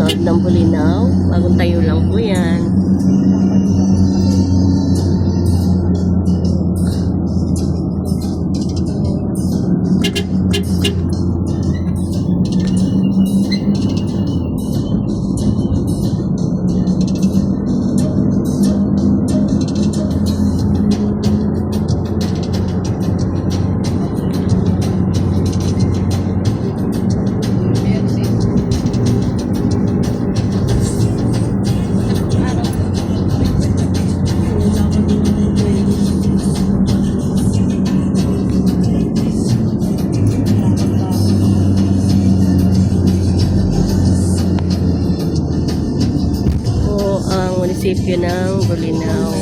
manonood ng Bulinaw. Bagong tayo lang po yan. Munisipyo ng Bulinaw.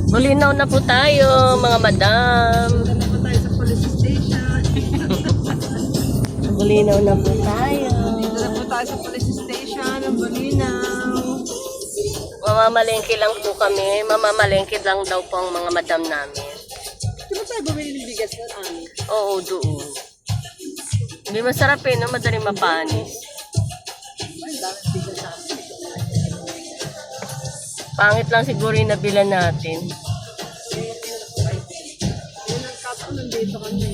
Bulinaw na po tayo, mga madam. Bulinaw na po tayo. Dito na po tayo sa police station ng Bulinaw. Mamamalengke lang po kami. Mamamalengke lang daw po ang mga madam namin. Di ba tayo bumili ng bigas na, Ani? Oo, doon. Hindi masarap eh, no? Madaling mapanis. Ay, dami bigas sa amin. Pangit lang siguro yung nabila natin. Yun ang kaso nandito kami.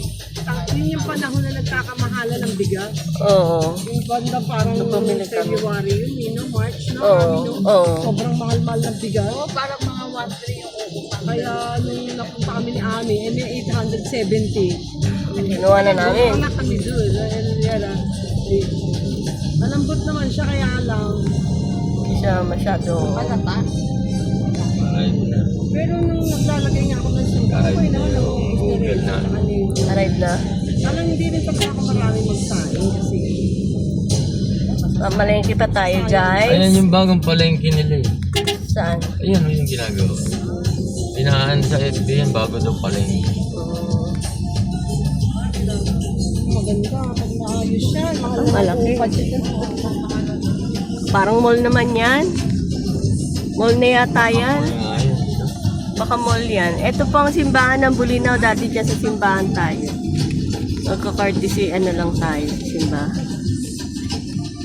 Yun yung panahon na nagkakamahala ng bigas. Oo. Yung banda parang Bumili kami. February yun, March, no? Oo, Kami, no? oo. Sobrang mahal-mahal ng bigas. Oo, parang mga 1-3 yung uupa. Kaya nung napunta kami ni Ami, may 870. Kinuha na namin. Wala kami doon. Malambot naman siya, kaya lang. Hindi siya masyado. Malata. Pero nung naglalagay nga ako ng sugar, okay naman ako. Arrive na. Alam, hindi rin pa ako maraming magsaing kasi Mamalengke pa tayo, guys. Ayan yung bagong palengke nila eh. Saan? Ayan yung ginagawa. Pinahan sa FB yan bago daw palengke. maganda. Pag naayos siya, Malaki. budget na. Parang mall naman yan. Mall na yata yan. Ayun. Baka mall yan. Ito po ang simbahan ng Bulinaw. Dati dyan sa simbahan tayo. Magka-courtesy ano lang tayo. Simbahan.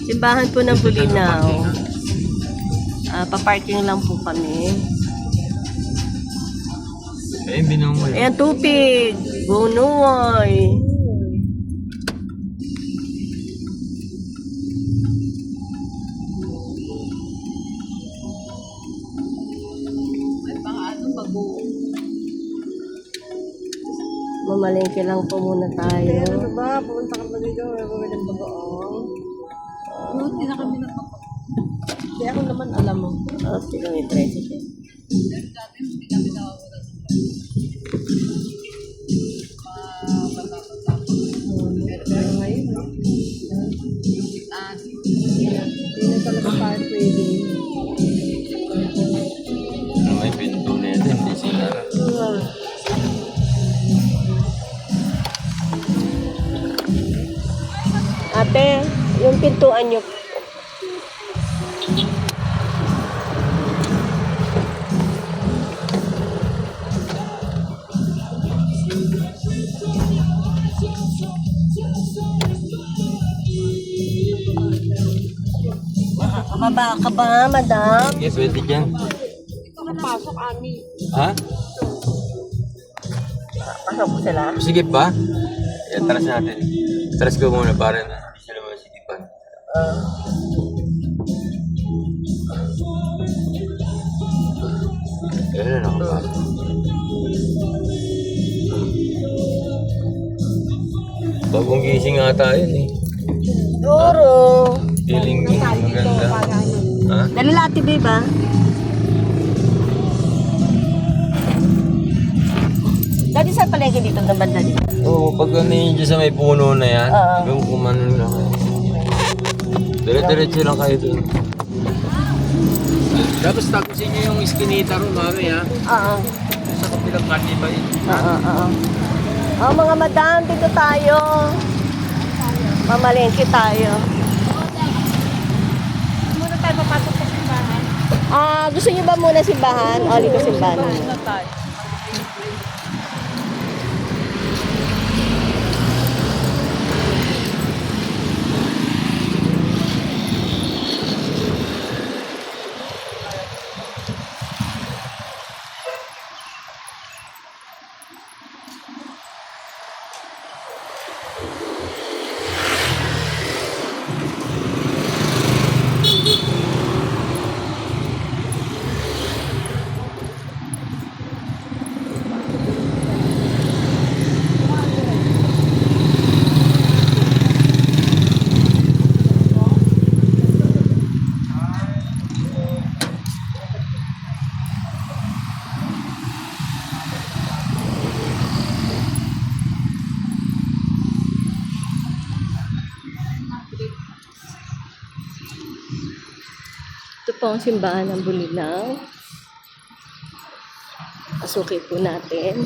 Simbahan po ng Bulinaw. Pa-parking lang po kami. Ayun, binaw mo yun. Ayan, tupig. Bunuoy. May pang-ano, bago. Mamalengke lang po muna tayo. Ano ba? Pumunta ka pa dito. Gawin ng bagoong. Hindi na kami nakapag. Hindi ako naman alam mo. Kilometer. Sige. Dati hindi kami nakawala sa pero ngayon, no? Hindi na talaga tayo pwede. May pinto na ito, hindi sinara. Ate, yung pintuan nyo. Mababa ka ba, madam? Sige, pwede dyan. Ito napasok, Ami. Ha? Pasok ko sila. Sige pa? Yan, taras natin. Taras ko muna para na hindi sila masigipan. Kaya na nakapasok. Bagong gising ata yun eh. Duro. Feeling maganda. Ha? Dali lati, babe, ah. Dati sa palengke dito na banda dito. Oo, pag ano yun dyan sa may puno na yan, Oo. yung kumanon lang kayo. Dire-diretso lang kayo dun. Tapos tapusin nyo yung iskinita ro, mami ha. Oo. Sa kapilang kandiba yun. Oo. Oh, mga madam, dito tayo. Mamalengke tayo. Muna tayo papasok sa simbahan. Gusto niyo ba muna simbahan? O, dito simbahan muna. Na tayo. Ito po ang simbahan ng Bulinaw. Pasukin po natin.